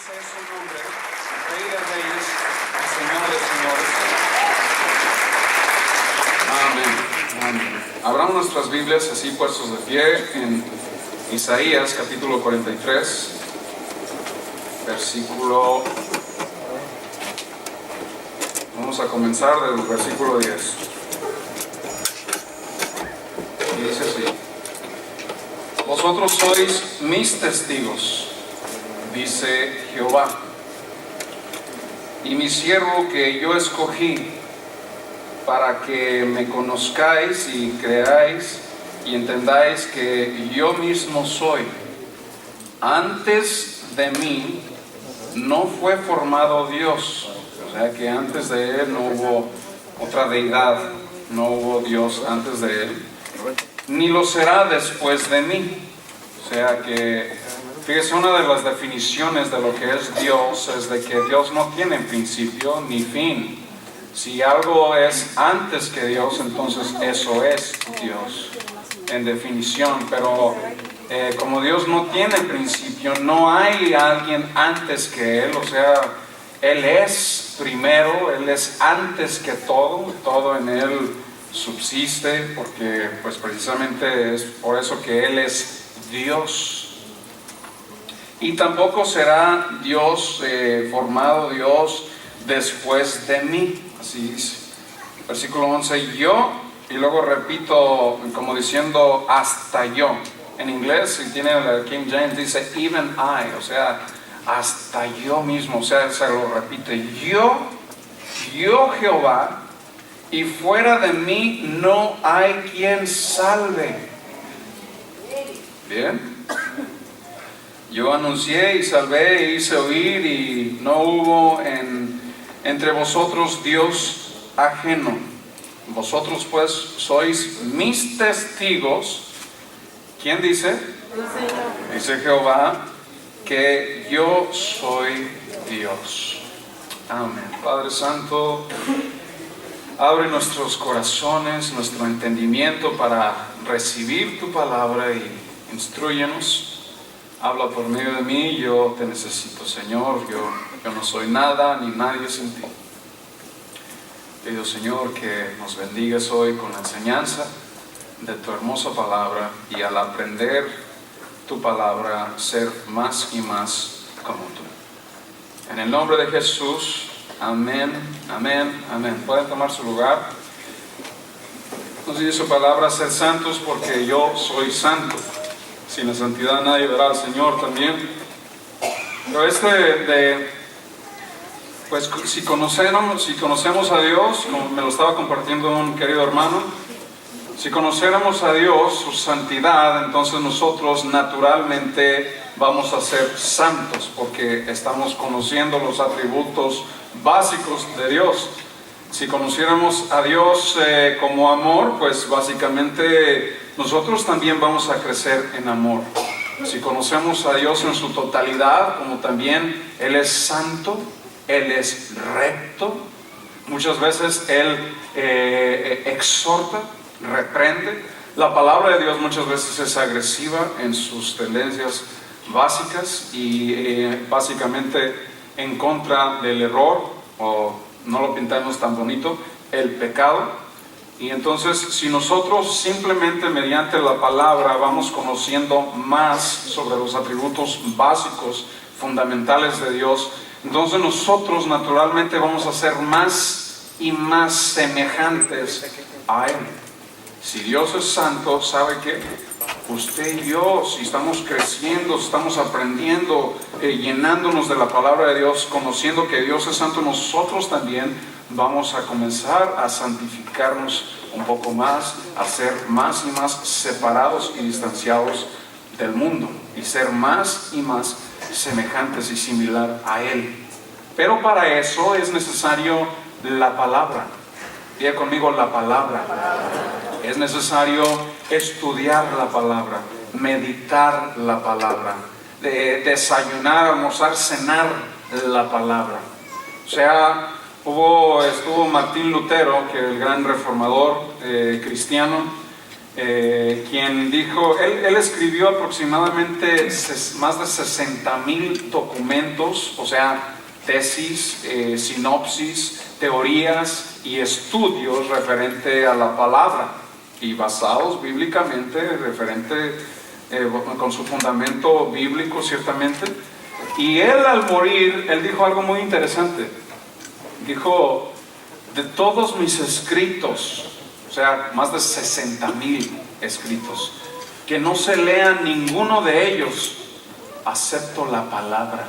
es su nombre, Rey de Reyes y Señor de Señores. Amén. Amén. Abramos nuestras Biblias así puestos de pie en Isaías capítulo 43, versículo... Vamos a comenzar del versículo 10. Y dice así: Vosotros sois mis testigos, dice Jehová, y mi siervo que yo escogí, para que me conozcáis y creáis y entendáis que yo mismo soy. Antes de mí no fue formado Dios. O sea que antes de él no hubo otra deidad, no hubo Dios antes de él, ni lo será después de mí. O sea que, fíjese, una de las definiciones de lo que es Dios es de que Dios no tiene principio ni fin. Si algo es antes que Dios, entonces eso es Dios, en definición. Pero como Dios no tiene principio, no hay alguien antes que Él. O sea, Él es primero, Él es antes que todo, todo en Él subsiste, porque pues precisamente es por eso que Él es Dios. Y tampoco será Dios formado Dios después de mí. Así dice, versículo 11, yo, y luego repito como diciendo hasta yo. En inglés, si tiene el King James, dice even I, o sea, hasta yo mismo, o sea, se lo repite, yo Jehová, y fuera de mí no hay quien salve. Bien, yo anuncié y salvé e hice oír, y no hubo entre vosotros Dios ajeno. Vosotros pues sois mis testigos. ¿Quién dice? Dice Jehová, que yo soy Dios. Amén. Padre Santo, abre nuestros corazones, nuestro entendimiento para recibir tu palabra y instrúyenos. Habla por medio de mí, yo te necesito, Señor. Yo no soy nada ni nadie sin ti. Pido, Señor, que nos bendigas hoy con la enseñanza de tu hermosa palabra, y al aprender tu palabra ser más y más como tú. En el nombre de Jesús, amén, amén, amén. Pueden tomar su lugar. Nos dice su palabra, ser santos porque yo soy santo. Sin la santidad nadie verá al Señor también. Pero pues si conocemos a Dios, como me lo estaba compartiendo un querido hermano, si conociéramos a Dios, su santidad, entonces nosotros naturalmente vamos a ser santos, porque estamos conociendo los atributos básicos de Dios. Si conociéramos a Dios como amor, pues básicamente nosotros también vamos a crecer en amor. Si conocemos a Dios en su totalidad, como también Él es santo, Él es recto, muchas veces Él exhorta, reprende. La palabra de Dios muchas veces es agresiva en sus tendencias básicas y básicamente en contra del error, o no lo pintamos tan bonito, el pecado. Y entonces, si nosotros simplemente mediante la palabra vamos conociendo más sobre los atributos básicos, fundamentales de Dios, entonces nosotros naturalmente vamos a ser más y más semejantes a Él. Si Dios es santo, ¿sabe qué? Usted y yo, si estamos creciendo, estamos aprendiendo, llenándonos de la palabra de Dios, conociendo que Dios es santo, nosotros también vamos a comenzar a santificarnos un poco más, a ser más y más separados y distanciados del mundo, y ser más y más semejantes y similar a Él. Pero para eso es necesario la palabra. Diga conmigo, la palabra. Es necesario estudiar la palabra, meditar la palabra, desayunar, almorzar, cenar la palabra. O sea, estuvo Martín Lutero, que es el gran reformador cristiano, quien dijo, él escribió aproximadamente más de 60,000 documentos, o sea, tesis, sinopsis, teorías y estudios referente a la palabra y basados bíblicamente, con su fundamento bíblico ciertamente. Y él al morir, él dijo algo muy interesante. Dijo, de todos mis escritos, o sea, más de 60,000 escritos, que no se lean ninguno de ellos, acepto la palabra.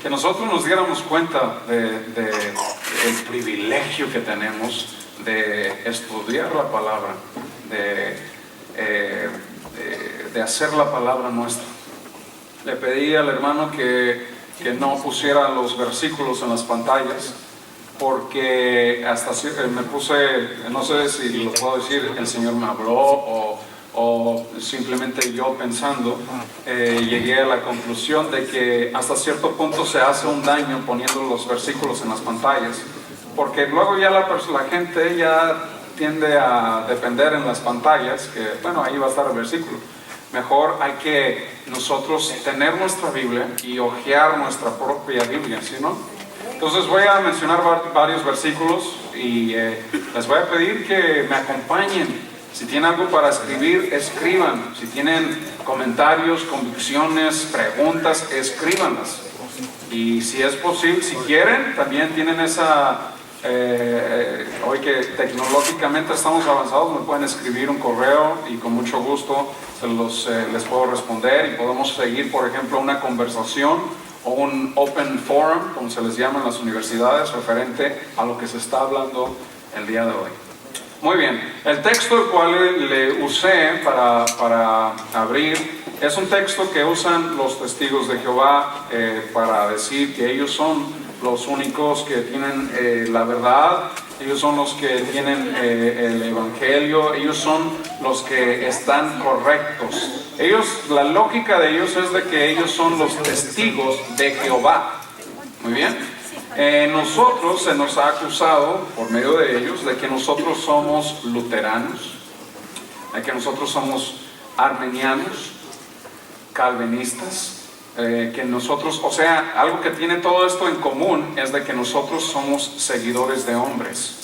Que nosotros nos diéramos cuenta del privilegio que tenemos de estudiar la palabra, de hacer la palabra nuestra. Le pedí al hermano que no pusiera los versículos en las pantallas, porque hasta me puse, no sé si lo puedo decir, el Señor me habló o simplemente yo pensando, llegué a la conclusión de que hasta cierto punto se hace un daño poniendo los versículos en las pantallas, porque luego ya la gente ya tiende a depender en las pantallas, que bueno, ahí va a estar el versículo. Mejor hay que nosotros tener nuestra Biblia y hojear nuestra propia Biblia, ¿sí, no? Entonces voy a mencionar varios versículos y les voy a pedir que me acompañen. Si tienen algo para escribir, escriban. Si tienen comentarios, convicciones, preguntas, escríbanlas. Y si es posible, si quieren, también tienen esa... hoy que tecnológicamente estamos avanzados, me pueden escribir un correo y con mucho gusto les puedo responder y podemos seguir, por ejemplo, una conversación o un open forum, como se les llama en las universidades, referente a lo que se está hablando el día de hoy. Muy bien, el texto el cual le usé para abrir es un texto que usan los testigos de Jehová para decir que ellos son los únicos que tienen la verdad, ellos son los que tienen el evangelio, ellos son los que están correctos. La lógica de ellos es de que ellos son los testigos de Jehová. Muy bien. Nosotros se nos ha acusado por medio de ellos de que nosotros somos luteranos, de que nosotros somos armenianos, calvinistas, que nosotros, o sea, algo que tiene todo esto en común es de que nosotros somos seguidores de hombres,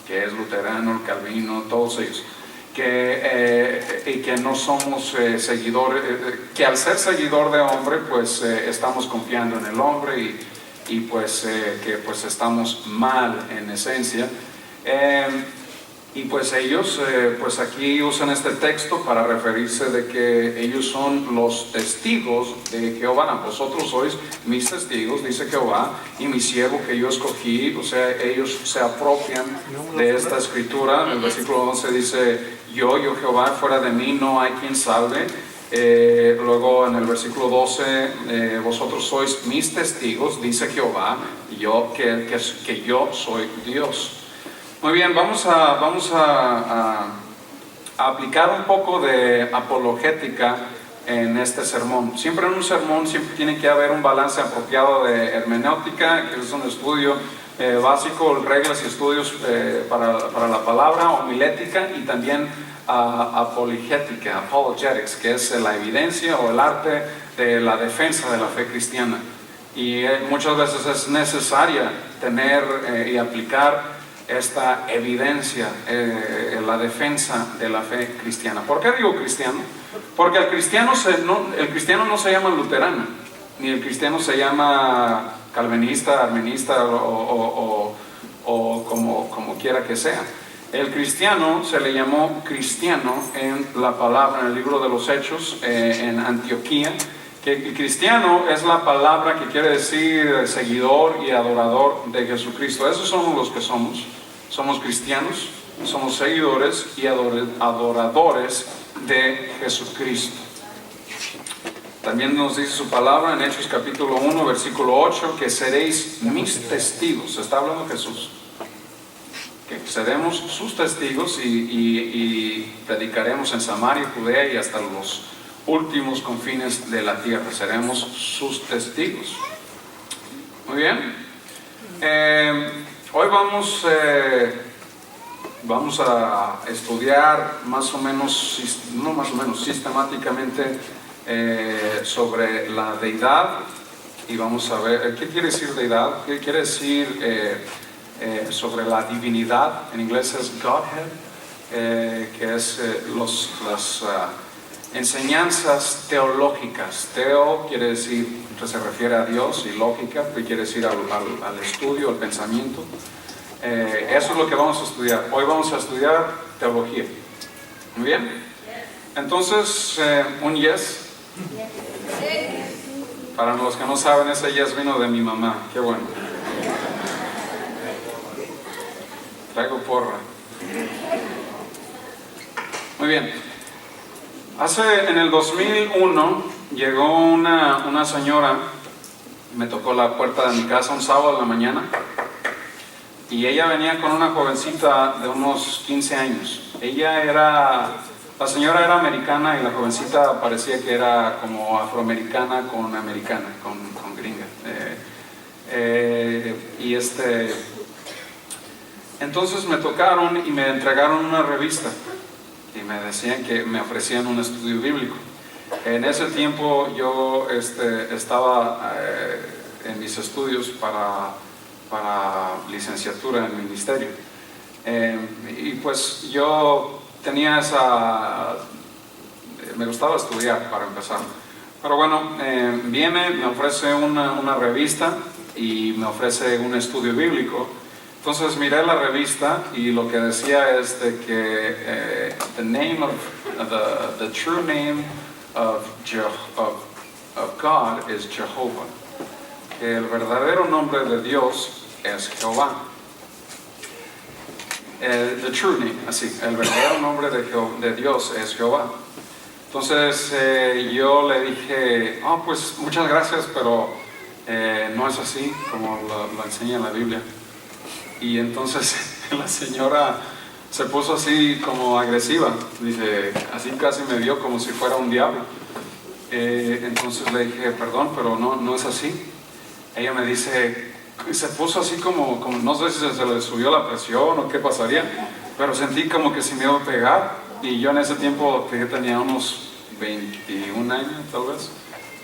que es luterano, el calvino, todos ellos, y que no somos seguidores, que al ser seguidor de hombre, pues estamos confiando en el hombre y pues que pues estamos mal en esencia. Y pues ellos pues aquí usan este texto para referirse de que ellos son los testigos de Jehová. Vosotros sois mis testigos, dice Jehová, y mi siervo que yo escogí. O sea, ellos se apropian de esta escritura. En el versículo 11 dice, yo Jehová, fuera de mí no hay quien salve. Luego en el versículo 12, vosotros sois mis testigos, dice Jehová, que yo soy Dios. Muy bien, vamos a aplicar un poco de apologética en este sermón. Siempre en un sermón siempre tiene que haber un balance apropiado de hermenéutica, que es un estudio básico, reglas y estudios para la palabra, homilética, y también apologética, apologetics, que es la evidencia o el arte de la defensa de la fe cristiana. Y muchas veces es necesaria tener y aplicar esta evidencia en la defensa de la fe cristiana. ¿Por qué digo cristiano? Porque el cristiano no se llama luterano, ni el cristiano se llama calvinista, armenista o como quiera que sea. El cristiano se le llamó cristiano en la palabra, en el libro de los Hechos, en Antioquía, que el cristiano es la palabra que quiere decir seguidor y adorador de Jesucristo. Esos somos los que somos. Somos cristianos, somos seguidores y adoradores de Jesucristo. También nos dice su palabra en Hechos capítulo 1, versículo 8, que seréis mis testigos. Está hablando Jesús. Que seremos sus testigos y predicaremos en Samaria, Judea y hasta los últimos confines de la tierra. Seremos sus testigos. Muy bien. Hoy vamos vamos a estudiar más o menos, no más o menos, sistemáticamente sobre la deidad, y vamos a ver, ¿qué quiere decir deidad? ¿Qué quiere decir sobre la divinidad? En inglés es Godhead, que es las enseñanzas teológicas. Teo quiere decir, se refiere a Dios, y lógica, que quiere decir al estudio, al pensamiento. Eso es lo que vamos a estudiar. Hoy vamos a estudiar teología. ¿Muy bien? Entonces, un yes. Para los que no saben, ese yes vino de mi mamá. Qué bueno. Traigo porra. Muy bien. En el 2001 llegó una señora, me tocó la puerta de mi casa un sábado en la mañana, y ella venía con una jovencita de unos 15 años. La señora era americana y la jovencita parecía que era como afroamericana con americana, con gringa. Entonces me tocaron y me entregaron una revista y me decían que me ofrecían un estudio bíblico. En ese tiempo yo estaba en mis estudios para licenciatura en ministerio, y pues yo tenía me gustaba estudiar para empezar, pero bueno, viene, me ofrece una revista y me ofrece un estudio bíblico. Entonces miré la revista y lo que decía es de que the true name of God is Jehovah, que el verdadero nombre de Dios es Jehová. The true name, así, el verdadero nombre de Dios es Jehová. Entonces yo le dije, pues muchas gracias, pero no es así como lo enseña la Biblia. Y entonces la señora se puso así como agresiva, dice, así casi me vio como si fuera un diablo. Entonces le dije, perdón, pero no es así. Ella me dice, se puso así como no sé si se le subió la presión o qué pasaría, pero sentí como que se me iba a pegar. Y yo en ese tiempo tenía unos 21 años tal vez,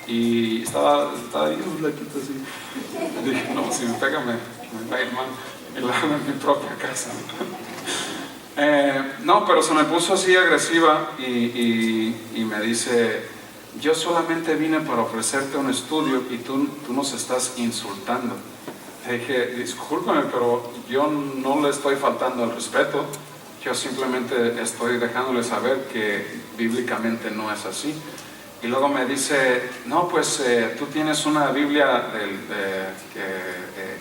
y estaba ahí un flaquito así. Dije, no, si me pega me va a ir mal, y lo hago en mi propia casa. No, pero se me puso así agresiva y me dice, yo solamente vine para ofrecerte un estudio y tú nos estás insultando. Le dije, discúlpame, pero yo no le estoy faltando al respeto, yo simplemente estoy dejándole saber que bíblicamente no es así. Y luego me dice, no, pues tú tienes una Biblia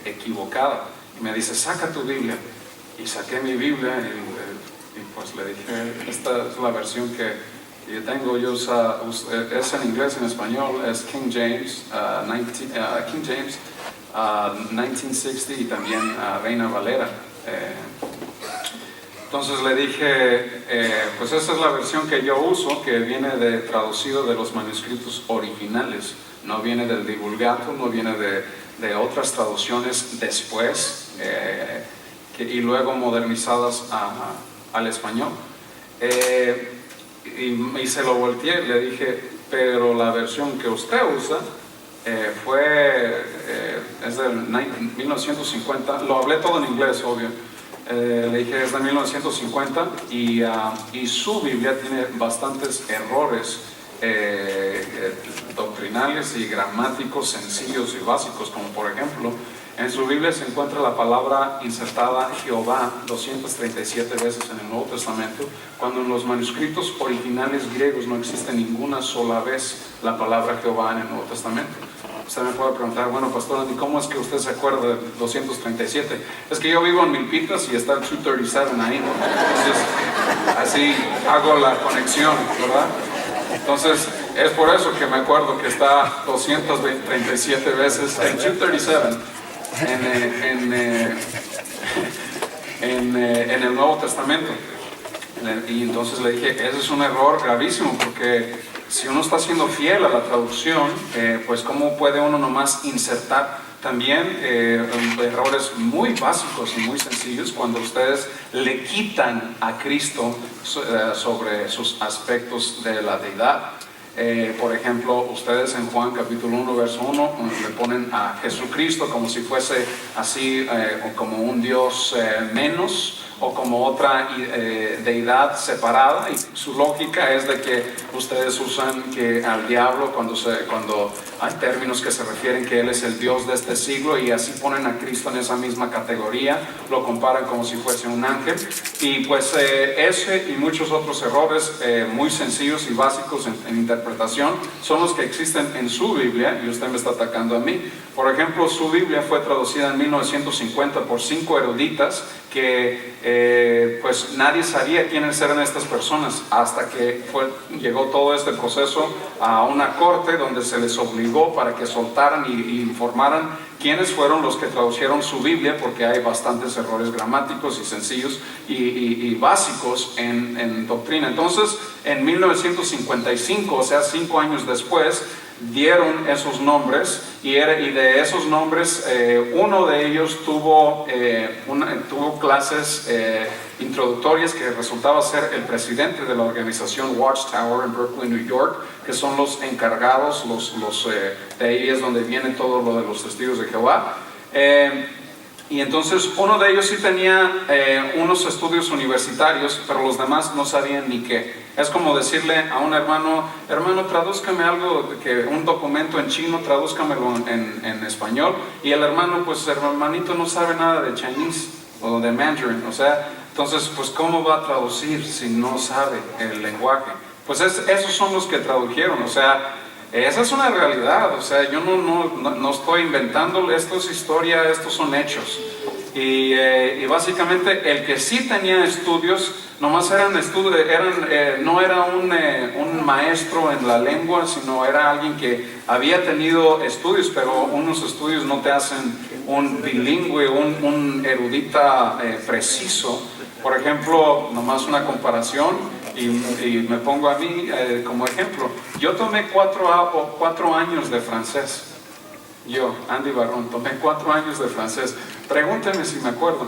equivocada. Y me dice, saca tu Biblia. Y saqué mi Biblia y pues le dije, esta es la versión que yo tengo. Es en inglés, en español, es King James, 1960, y también Reina Valera. Entonces le dije, pues esa es la versión que yo uso, que viene traducido de los manuscritos originales, no viene del Divulgato, no viene de otras traducciones después, y luego modernizadas al español. Y se lo volteé, le dije, pero la versión que usted usa es del 1950, lo hablé todo en inglés, obvio. Le dije, es de 1950 y su Biblia tiene bastantes errores doctrinales y gramáticos sencillos y básicos, como por ejemplo, en su Biblia se encuentra la palabra insertada Jehová 237 veces en el Nuevo Testamento, cuando en los manuscritos originales griegos no existe ninguna sola vez la palabra Jehová en el Nuevo Testamento. Usted me puede preguntar, bueno, pastor, ¿y cómo es que usted se acuerda de 237? Es que yo vivo en Milpitas y está el 237 ahí, ¿no? Entonces, así hago la conexión, ¿verdad? Entonces, es por eso que me acuerdo que está 237 veces en 237 en el Nuevo Testamento. Y entonces le dije, ese es un error gravísimo, porque si uno está siendo fiel a la traducción, pues cómo puede uno nomás insertar también errores muy básicos y muy sencillos cuando ustedes le quitan a Cristo sobre sus aspectos de la deidad. Por ejemplo, ustedes en Juan capítulo 1 verso 1 le ponen a Jesucristo como si fuese así o como un Dios menos, o como otra deidad separada, y su lógica es de que ustedes usan que al diablo cuando hay términos que se refieren que él es el Dios de este siglo, y así ponen a Cristo en esa misma categoría, lo comparan como si fuese un ángel. Y pues ese y muchos otros errores muy sencillos y básicos en interpretación son los que existen en su Biblia, y usted me está atacando a mí. Por ejemplo, su Biblia fue traducida en 1950 por 5 eruditas que pues nadie sabía quiénes eran estas personas hasta que llegó todo este proceso a una corte donde se les obligó para que soltaran y informaran quiénes fueron los que traducieron su Biblia, porque hay bastantes errores gramáticos y sencillos y básicos en doctrina. Entonces, en 1955, o sea, 5 años después, dieron esos nombres, y de esos nombres uno de ellos tuvo clases introductorias que resultaba ser el presidente de la organización Watchtower en Brooklyn, New York, que son los encargados, de ahí es donde viene todo lo de los testigos de Jehová. Y entonces uno de ellos sí tenía unos estudios universitarios, pero los demás no sabían ni qué. Es como decirle a un hermano, tradúzcame algo, un documento en chino, tradúzcamelo en español, y el hermano, pues el hermanito no sabe nada de Chinese o de Mandarin, o sea, entonces pues ¿cómo va a traducir si no sabe el lenguaje? Pues esos son los que tradujeron, o sea, esa es una realidad, o sea, yo no estoy inventando, esto es historia, estos son hechos. Y básicamente el que sí tenía estudios, nomás no era un maestro en la lengua, sino era alguien que había tenido estudios, pero unos estudios no te hacen un bilingüe, un erudita preciso. Por ejemplo, nomás una comparación, y me pongo a mí como ejemplo. Yo tomé 4 años de francés. Yo, Andy Barrón, tomé 4 años de francés. Pregúnteme si me acuerdo.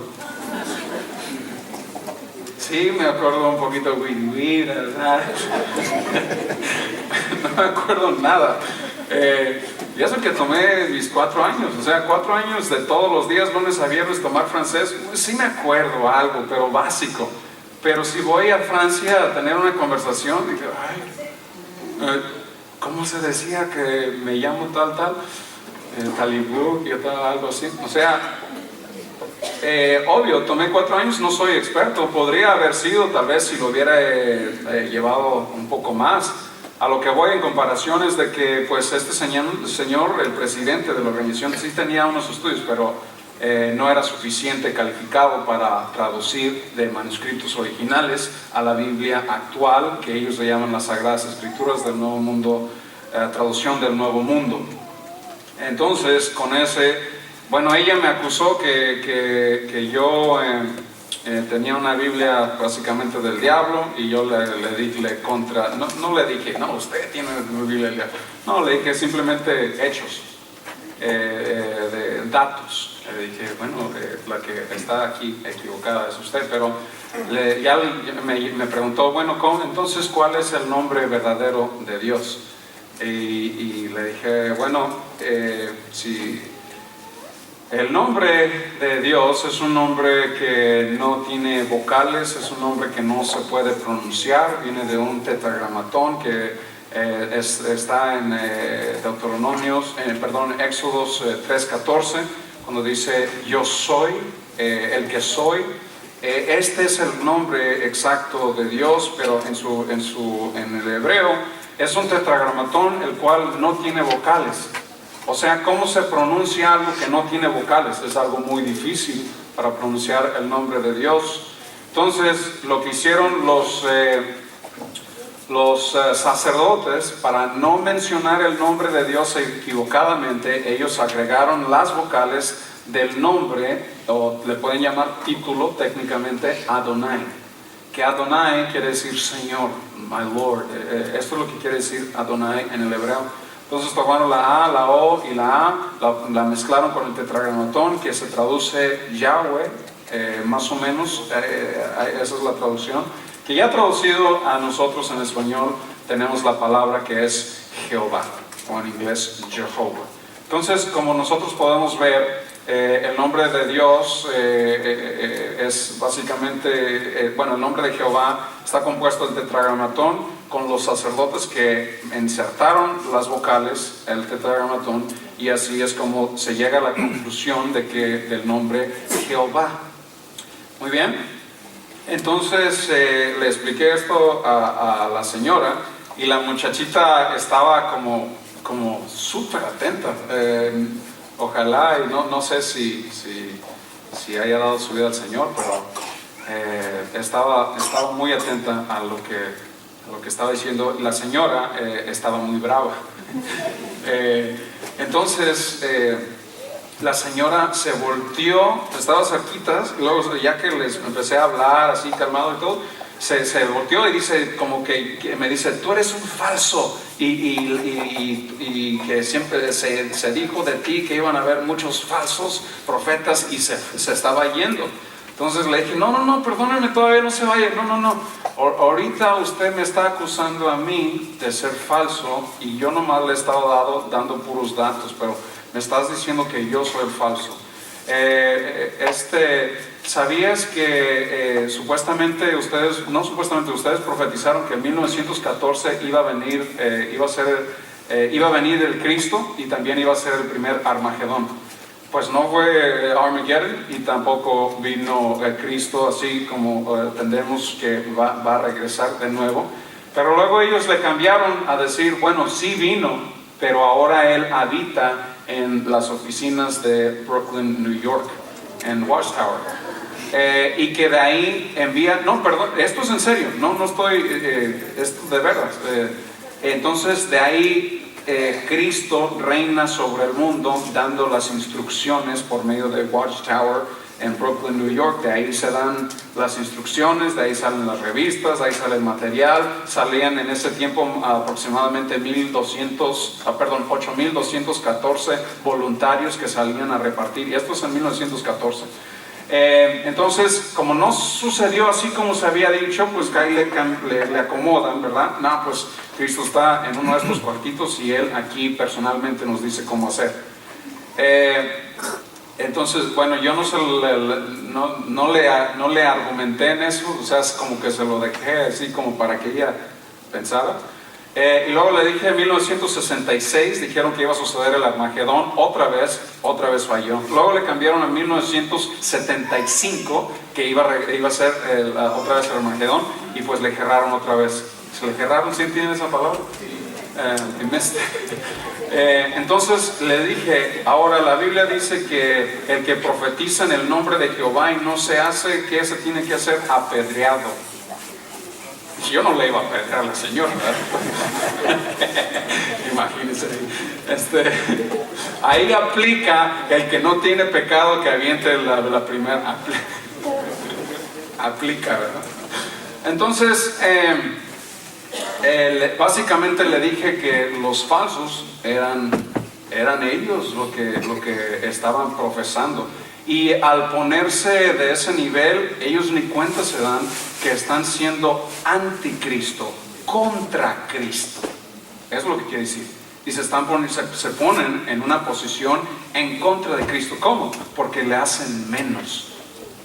Sí, me acuerdo un poquito, ¿verdad? No me acuerdo nada. Y eso que tomé mis 4 años, o sea, 4 años de todos los días, lunes a viernes, tomar francés. Sí me acuerdo algo, pero básico. Pero si voy a Francia a tener una conversación, dije, ¿cómo se decía que me llamo tal? Talibú y algo así. O sea, obvio, tomé 4 años, no soy experto. Podría haber sido, tal vez, si lo hubiera llevado un poco más. A lo que voy en comparación es de que, pues, este señor, el presidente de la organización, sí tenía unos estudios, pero no era suficiente calificado para traducir de manuscritos originales a la Biblia actual, que ellos le llaman las Sagradas Escrituras del Nuevo Mundo, traducción del Nuevo Mundo. Entonces, con bueno, ella me acusó que yo tenía una Biblia básicamente del diablo, y yo le dije no le dije, no, usted tiene una Biblia del diablo. No, le dije simplemente hechos, de datos. Le dije, bueno, la que está aquí equivocada es usted, pero ya me preguntó, bueno, entonces, ¿cuál es el nombre verdadero de Dios? Y le dije, bueno, si el nombre de Dios es un nombre que no tiene vocales, es un nombre que no se puede pronunciar, viene de un tetragramatón que está en Éxodos 3:14, cuando dice yo soy, el que soy. Este es el nombre exacto de Dios, pero en el hebreo es un tetragramatón el cual no tiene vocales. O sea, ¿cómo se pronuncia algo que no tiene vocales? Es algo muy difícil para pronunciar el nombre de Dios. Entonces, lo que hicieron los sacerdotes, para no mencionar el nombre de Dios equivocadamente, ellos agregaron las vocales del nombre, o le pueden llamar título técnicamente, Adonai. que Adonai quiere decir Señor, my Lord. Esto es lo que quiere decir Adonai en el hebreo. Entonces tomaron la A, la O y la A, la mezclaron con el tetragramatón, que se traduce Yahweh, más o menos, esa es la traducción. Que ya traducido a nosotros en español tenemos la palabra que es Jehová, o en inglés Jehová. Entonces, como nosotros podemos ver, el nombre de Dios es básicamente, bueno, el nombre de Jehová está compuesto del tetragramatón con los sacerdotes que insertaron las vocales, el tetragramatón, y así es como se llega a la conclusión del nombre Jehová. Muy bien. Entonces le expliqué esto a la señora y la muchachita estaba como súper atenta. Ojalá, y no sé si haya dado su vida al Señor, pero estaba muy atenta a lo que estaba diciendo. La señora estaba muy brava. Entonces la señora se volteó, estaba cerquitas, y luego ya que les empecé a hablar así calmado y todo, se volteó y dice, como que me dice, tú eres un falso, y que siempre se dijo de ti que iban a haber muchos falsos profetas, y se estaba yendo. Entonces le dije, no, perdóname, todavía no se vaya, no. Ahorita usted me está acusando a mí de ser falso, y yo nomás le he estado dando puros datos, pero me estás diciendo que yo soy el falso. ¿Sabías que ustedes profetizaron que en 1914 iba a venir el Cristo, y también iba a ser el primer Armagedón? Pues no fue Armageddon, y tampoco vino el Cristo así como entendemos que va a regresar de nuevo. Pero luego ellos le cambiaron a decir, bueno, sí vino, pero ahora Él habita en las oficinas de Brooklyn, New York, en Watchtower. Y que de ahí envía, no, perdón, esto es en serio, no estoy, esto de verdad. Entonces de ahí Cristo reina sobre el mundo dando las instrucciones por medio de Watchtower en Brooklyn, New York. De ahí se dan las instrucciones, de ahí salen las revistas, de ahí sale el material. Salían en ese tiempo aproximadamente 8.214 voluntarios que salían a repartir, y esto es en 1914. Entonces, como no sucedió así como se había dicho, pues ahí le acomodan, ¿verdad? No, pues Cristo está en uno de estos cuartitos y Él aquí personalmente nos dice cómo hacer. Entonces, bueno, yo no le argumenté en eso, o sea, es como que se lo dejé así como para que ella pensara. Y luego le dije en 1966, dijeron que iba a suceder el Armagedón, otra vez falló. Luego le cambiaron a 1975, que iba a ser otra vez el Armagedón, y pues le cerraron otra vez. ¿Se le cerraron? ¿Sí entienden esa palabra? Entonces le dije, ahora la Biblia dice que el que profetiza en el nombre de Jehová y no se hace, ¿qué se tiene que hacer? Apedreado. Yo no le iba a apedrear a la señora, ¿verdad? Imagínense. Ahí aplica el que no tiene pecado que aviente la primera. Aplica, ¿verdad? Entonces, básicamente le dije que los falsos eran ellos lo que estaban profesando. Y al ponerse de ese nivel, ellos ni cuenta se dan que están siendo anticristo, contra Cristo. Es lo que quiere decir. Y se ponen en una posición en contra de Cristo. ¿Cómo? Porque le hacen menos.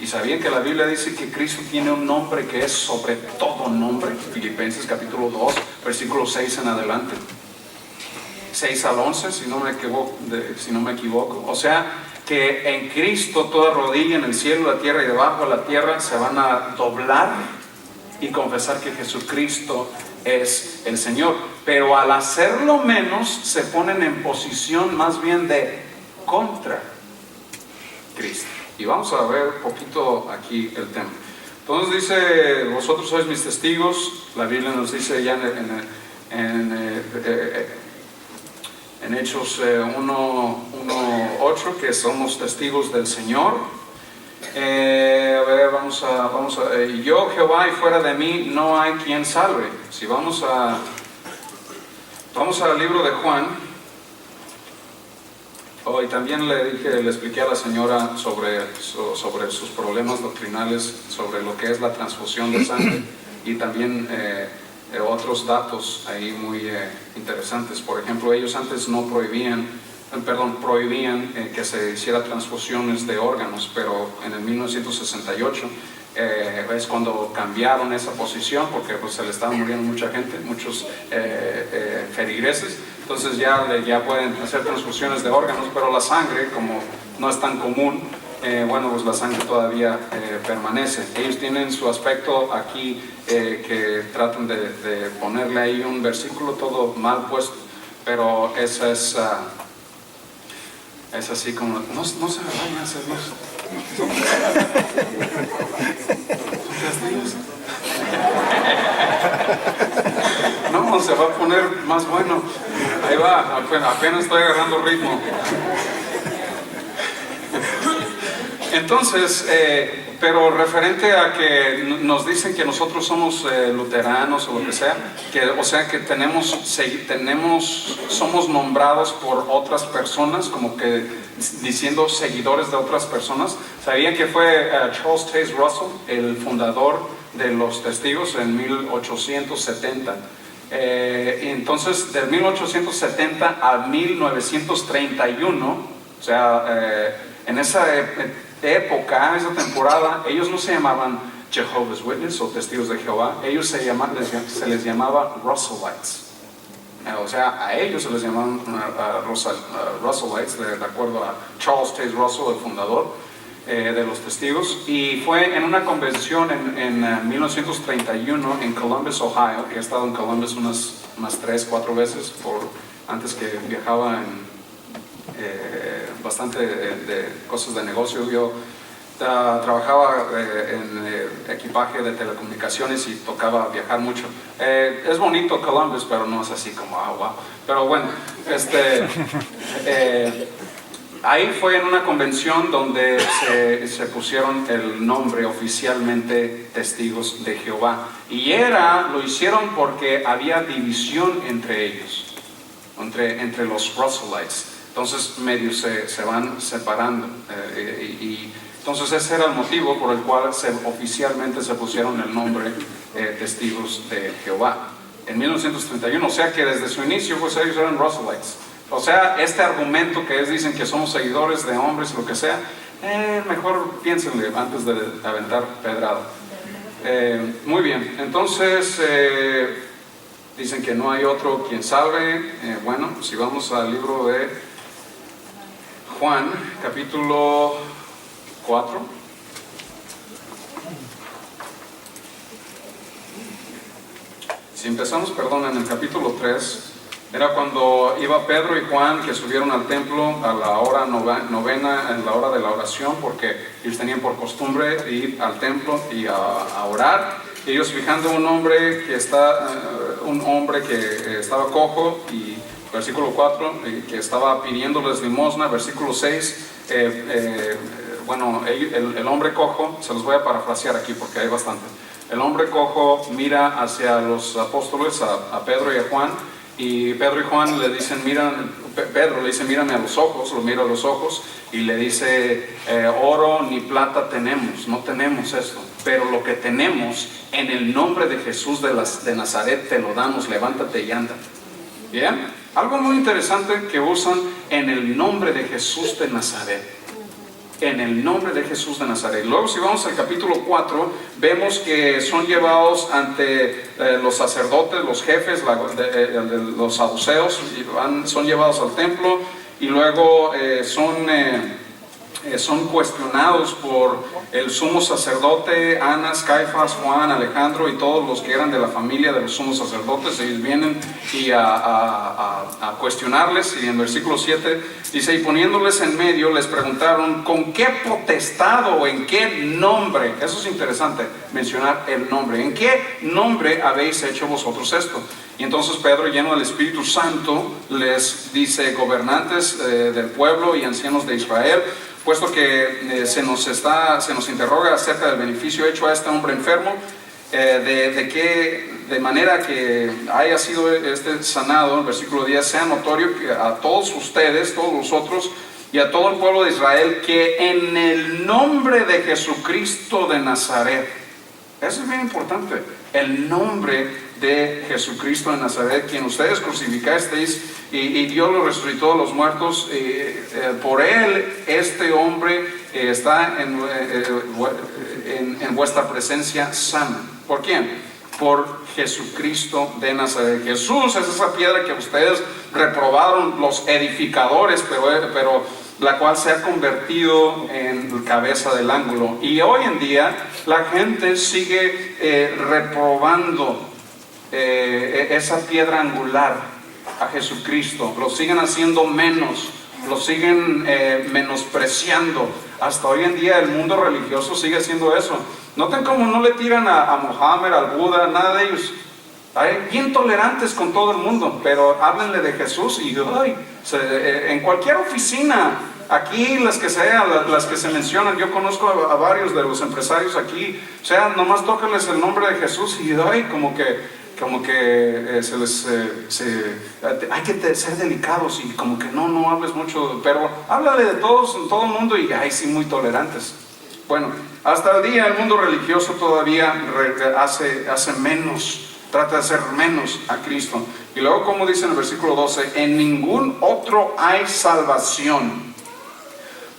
Y sabían que la Biblia dice que Cristo tiene un nombre que es sobre todo nombre. Filipenses capítulo 2, versículo 6 en adelante. 6 al 11, si no me equivoco. O sea, que en Cristo toda rodilla en el cielo, la tierra y debajo de la tierra se van a doblar y confesar que Jesucristo es el Señor. Pero al hacerlo menos, se ponen en posición más bien de contra Cristo. Y vamos a ver un poquito aquí el tema. Entonces dice, vosotros sois mis testigos. La Biblia nos dice ya en Hechos 1:8 que somos testigos del Señor. A ver, yo Jehová y fuera de mí no hay quien salve. Si vamos al libro de Juan. Y también le expliqué a la señora sobre sus problemas doctrinales, sobre lo que es la transfusión de sangre y también otros datos ahí muy interesantes. Por ejemplo, ellos antes no prohibían que se hiciera transfusiones de órganos, pero en el 1968 es cuando cambiaron esa posición, porque pues, se le estaba muriendo mucha gente, muchos feligreses. Entonces ya pueden hacer transfusiones de órganos, pero la sangre, como no es tan común, pues la sangre todavía permanece. Ellos tienen su aspecto aquí que tratan de ponerle ahí un versículo todo mal puesto, pero esa es así como, no se vayan a hacer son castigos. No, se va a poner más bueno. Ahí va, apenas estoy agarrando ritmo. Entonces, pero referente a que nos dicen que nosotros somos luteranos o lo que sea, somos nombrados por otras personas, como que diciendo seguidores de otras personas. ¿Sabían que fue Charles Taze Russell, el fundador de los testigos en 1870? Y entonces, del 1870 a 1931, en esa época, esa temporada, ellos no se llamaban Jehovah's Witnesses o testigos de Jehová, ellos se les llamaba Russellites. A ellos se les llamaban Russellites, de acuerdo a Charles Taze Russell, el fundador de los testigos. Y fue en una convención en 1931 en Columbus, Ohio. He estado en Columbus unas 3-4 veces antes que viajaba bastante de cosas de negocio. Yo trabajaba en equipaje de telecomunicaciones y tocaba viajar mucho. Es bonito Columbus, pero no es así como wow. Pero bueno, ahí fue en una convención donde se pusieron el nombre oficialmente Testigos de Jehová. Y lo hicieron porque había división entre ellos, entre los Russellites. Entonces medio se van separando. Entonces ese era el motivo por el cual oficialmente se pusieron el nombre Testigos de Jehová. En 1931, o sea que desde su inicio pues ellos eran Russellites. O sea, este argumento que ellos dicen que somos seguidores de hombres, lo que sea, mejor piénsenle antes de aventar pedrada. Muy bien, entonces dicen que no hay otro quien salve. Bueno, si vamos al libro de Juan, capítulo 4. Si empezamos, en el capítulo 3, era cuando iba Pedro y Juan, que subieron al templo a la hora novena, en la hora de la oración, porque ellos tenían por costumbre ir al templo y a orar. Y ellos fijando un hombre que estaba cojo, y versículo 4, que estaba pidiéndoles limosna. Versículo 6, el hombre cojo, se los voy a parafrasear aquí porque hay bastante. El hombre cojo mira hacia los apóstoles, a Pedro y a Juan, y Pedro y Juan le dicen, Pedro le dice, mírame a los ojos, lo mira a los ojos y le dice, oro ni plata tenemos, no tenemos esto, pero lo que tenemos, en el nombre de Jesús de Nazaret te lo damos, levántate y anda. ¿Bien? Algo muy interesante que usan, en el nombre de Jesús de Nazaret. En el nombre de Jesús de Nazaret. Luego, si vamos al capítulo 4, vemos que son llevados ante los sacerdotes, los jefes, los saduceos, son llevados al templo, y luego son cuestionados por el sumo sacerdote, Anás, Caifás, Juan, Alejandro y todos los que eran de la familia de los sumos sacerdotes. Ellos vienen y a cuestionarles, y en versículo 7 dice, y poniéndoles en medio les preguntaron, ¿con qué potestad o en qué nombre? Eso es interesante, mencionar el nombre. ¿En qué nombre habéis hecho vosotros esto? Y entonces Pedro, lleno del Espíritu Santo, les dice, gobernantes del pueblo y ancianos de Israel, puesto que se nos interroga acerca del beneficio hecho a este hombre enfermo, de manera que haya sido sanado, el versículo 10, sea notorio que a todos ustedes, todos vosotros y a todo el pueblo de Israel, que en el nombre de Jesucristo de Nazaret, eso es bien importante, el nombre de Jesucristo de Nazaret, quien ustedes crucificasteis y Dios lo resucitó de los muertos, por él este hombre está en vuestra presencia sano. ¿Por quién? Por Jesucristo de Nazaret. Jesús es esa piedra que ustedes reprobaron los edificadores, pero la cual se ha convertido en cabeza del ángulo. Y hoy en día la gente sigue reprobando esa piedra angular a Jesucristo. Lo siguen haciendo menos, lo siguen menospreciando. Hasta hoy en día el mundo religioso sigue haciendo eso. Noten cómo no le tiran a Mohammed, al Buda, nada de ellos. Bien tolerantes con todo el mundo, pero háblenle de Jesús y en cualquier oficina, aquí las que se mencionan, yo conozco a varios de los empresarios aquí, o sea, nomás tócales el nombre de Jesús y como que hay que ser delicados y como que no hables mucho, pero háblale de todos, todo el mundo y sí, muy tolerantes. Bueno, hasta el día el mundo religioso todavía hace menos, trata de hacer menos a Cristo. Y luego, como dice en el versículo 12, en ningún otro hay salvación,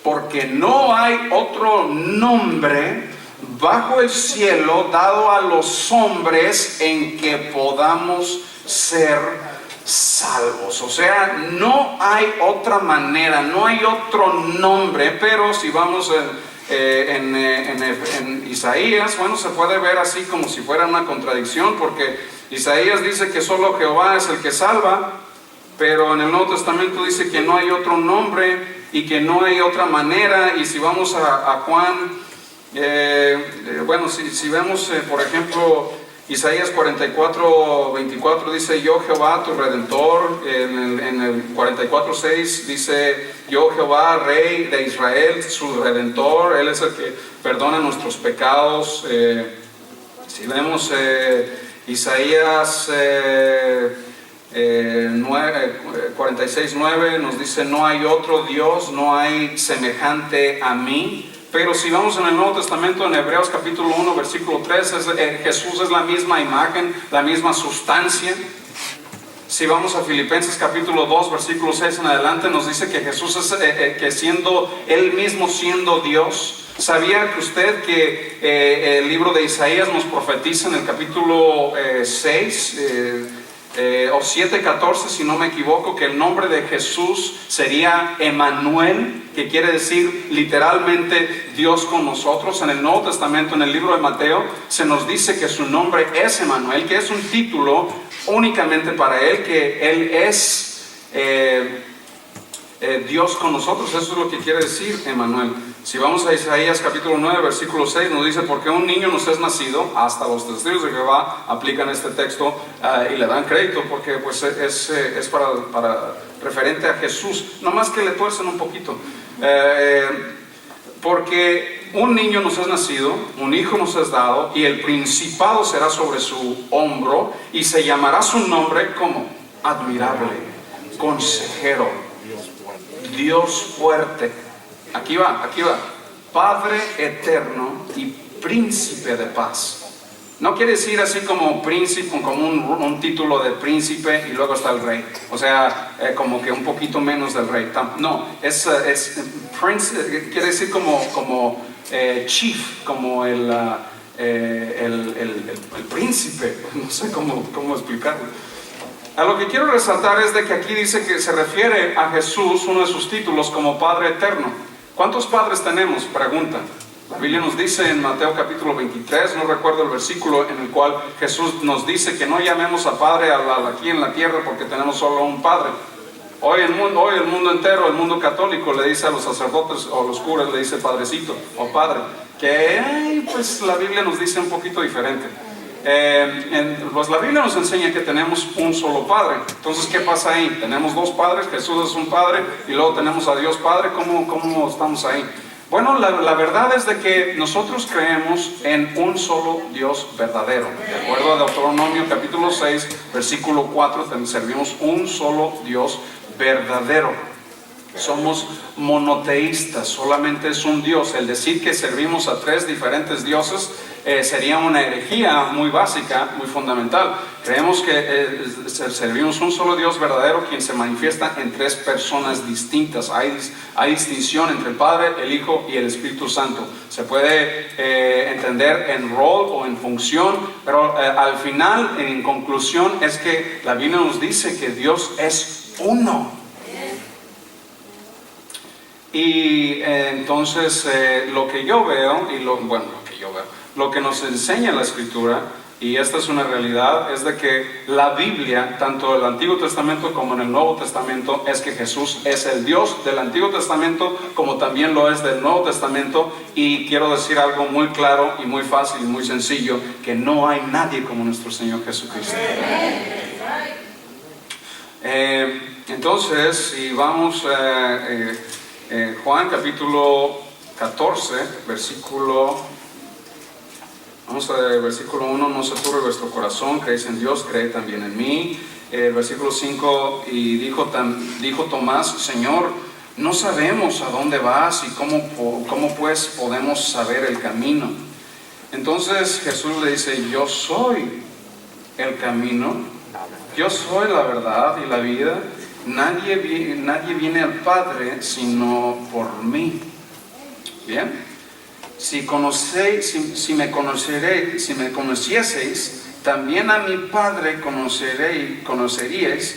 porque no hay otro nombre bajo el cielo dado a los hombres en que podamos ser salvos. O sea, no hay otra manera, no hay otro nombre. Pero si vamos en Isaías, bueno, se puede ver así como si fuera una contradicción, porque Isaías dice que solo Jehová es el que salva, pero en el Nuevo Testamento dice que no hay otro nombre y que no hay otra manera. Y si vamos a Juan, bueno, si vemos por ejemplo Isaías 44:24 dice: yo Jehová tu Redentor. En el 44:6 dice: yo Jehová Rey de Israel, su Redentor. Él es el que perdona nuestros pecados. Si vemos Isaías 46:9 nos dice: no hay otro Dios, no hay semejante a mí. Pero si vamos en el Nuevo Testamento, en Hebreos capítulo 1, versículo 3, Jesús es la misma imagen, la misma sustancia. Si vamos a Filipenses capítulo 2, versículo 6 en adelante, nos dice que Jesús es, que siendo Él mismo siendo Dios. ¿Sabía que usted que el libro de Isaías nos profetiza en el capítulo 6, o 7:14, si no me equivoco, que el nombre de Jesús sería Emmanuel, que quiere decir literalmente Dios con nosotros? En el Nuevo Testamento, en el libro de Mateo, se nos dice que su nombre es Emmanuel, que es un título únicamente para Él, que Él es Dios con nosotros. Eso es lo que quiere decir Emmanuel. Si vamos a Isaías capítulo 9, versículo 6, nos dice: porque un niño nos es nacido. Hasta los testigos de Jehová aplican este texto y le dan crédito, porque pues es para referente a Jesús, nomás que le tuercen un poquito. Porque un niño nos es nacido, un hijo nos es dado, y el principado será sobre su hombro, y se llamará su nombre como Admirable, Consejero, Dios fuerte. Aquí va, Padre eterno y Príncipe de paz. No quiere decir así como príncipe, como un título de príncipe y luego está el rey. O sea, como que un poquito menos del rey. No, quiere decir como chief, como el príncipe. No sé cómo explicarlo. A lo que quiero resaltar es de que aquí dice que se refiere a Jesús, uno de sus títulos, como Padre eterno. ¿Cuántos padres tenemos? Pregunta. La Biblia nos dice en Mateo capítulo 23, no recuerdo el versículo, en el cual Jesús nos dice que no llamemos a Padre aquí en la tierra, porque tenemos solo un Padre. Hoy el mundo entero, el mundo católico, le dice a los sacerdotes o a los curas, le dice Padrecito o Padre, que pues la Biblia nos dice un poquito diferente. Pues la Biblia nos enseña que tenemos un solo Padre. Entonces, ¿qué pasa ahí? Tenemos dos padres, Jesús es un Padre, y luego tenemos a Dios Padre. ¿Cómo estamos ahí? Bueno, la verdad es de que nosotros creemos en un solo Dios verdadero. De acuerdo a Deuteronomio capítulo 6, versículo 4, servimos un solo Dios verdadero. Somos monoteístas, solamente es un Dios. El decir que servimos a tres diferentes dioses sería una herejía muy básica, muy fundamental. Creemos que servimos un solo Dios verdadero, quien se manifiesta en tres personas distintas. Hay distinción entre el Padre, el Hijo y el Espíritu Santo. Se puede entender en rol o en función, pero al final, en conclusión, es que la Biblia nos dice que Dios es uno. Y entonces lo que yo veo, lo que nos enseña la Escritura, y esta es una realidad, es de que la Biblia, tanto el Antiguo Testamento como en el Nuevo Testamento, es que Jesús es el Dios del Antiguo Testamento como también lo es del Nuevo Testamento. Y quiero decir algo muy claro y muy fácil y muy sencillo, que no hay nadie como nuestro Señor Jesucristo. Entonces, si vamos Juan capítulo 14, vamos a ver, versículo 1, no se turbe vuestro corazón, creéis en Dios, creed también en mí. Versículo 5, y dijo Tomás, Señor, no sabemos a dónde vas y cómo pues podemos saber el camino. Entonces Jesús le dice, yo soy el camino, yo soy la verdad y la vida. Nadie viene al Padre sino por mí. Bien, si me conocieseis, también a mi Padre conoceríais.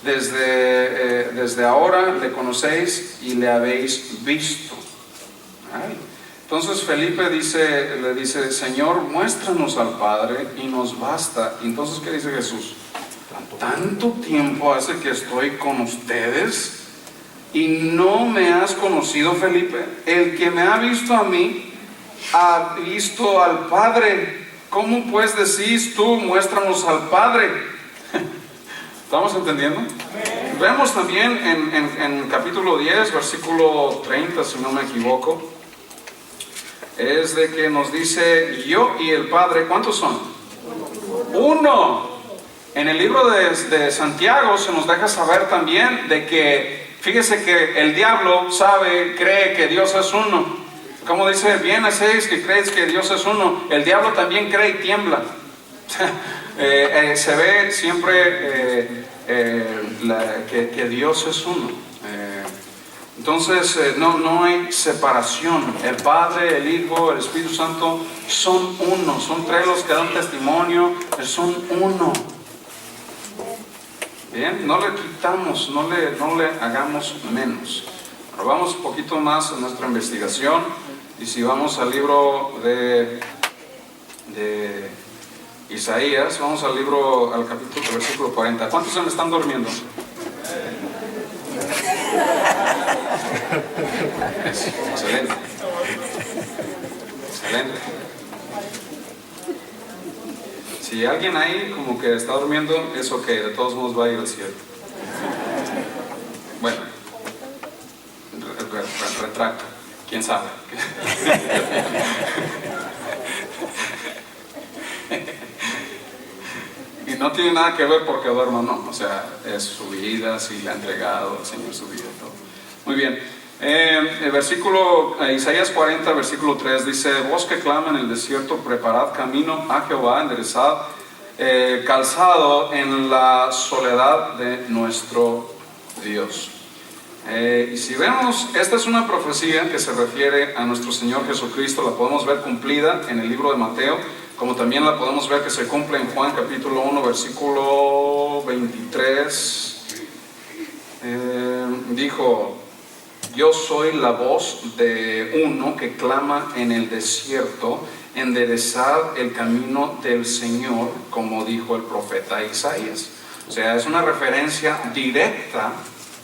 Desde ahora le conocéis y le habéis visto. Entonces Felipe le dice, Señor, muéstranos al Padre y nos basta. Entonces, ¿qué dice Jesús? Tanto tiempo hace que estoy con ustedes y no me has conocido, Felipe. El que me ha visto a mí ha visto al Padre. ¿Cómo pues decís tú, muéstranos al Padre? ¿Estamos entendiendo? Vemos también en capítulo 10, versículo 30, si no me equivoco, es de que nos dice, yo y el Padre, ¿cuántos son? Uno. En el libro de Santiago se nos deja saber también de que, fíjese que el diablo cree que Dios es uno. Como dice, bien hacéis que creéis que Dios es uno. El diablo también cree y tiembla. Se ve siempre que Dios es uno. Entonces no hay separación. El Padre, el Hijo, el Espíritu Santo son uno. Son tres los que dan testimonio, son uno. Bien, no le quitamos, no le hagamos menos. Pero vamos un poquito más en nuestra investigación. Y si vamos al libro de Isaías, vamos al capítulo, versículo 40. ¿Cuántos se me están durmiendo? Excelente. Excelente. Si alguien ahí como que está durmiendo, es ok, de todos modos va a ir al cielo. Bueno, retracto, quién sabe. Y no tiene nada que ver porque duerma, no. O sea, es su vida, si le ha entregado al Señor su vida y todo. Muy bien. El versículo, Isaías 40, versículo 3 dice, vos que clama en el desierto, preparad camino a Jehová, enderezad calzado en la soledad de nuestro Dios. Y si vemos, esta es una profecía que se refiere a nuestro Señor Jesucristo. La podemos ver cumplida en el libro de Mateo, como también la podemos ver que se cumple en Juan capítulo 1, versículo 23. Dijo, yo soy la voz de uno que clama en el desierto, enderezad el camino del Señor, como dijo el profeta Isaías. O sea, es una referencia directa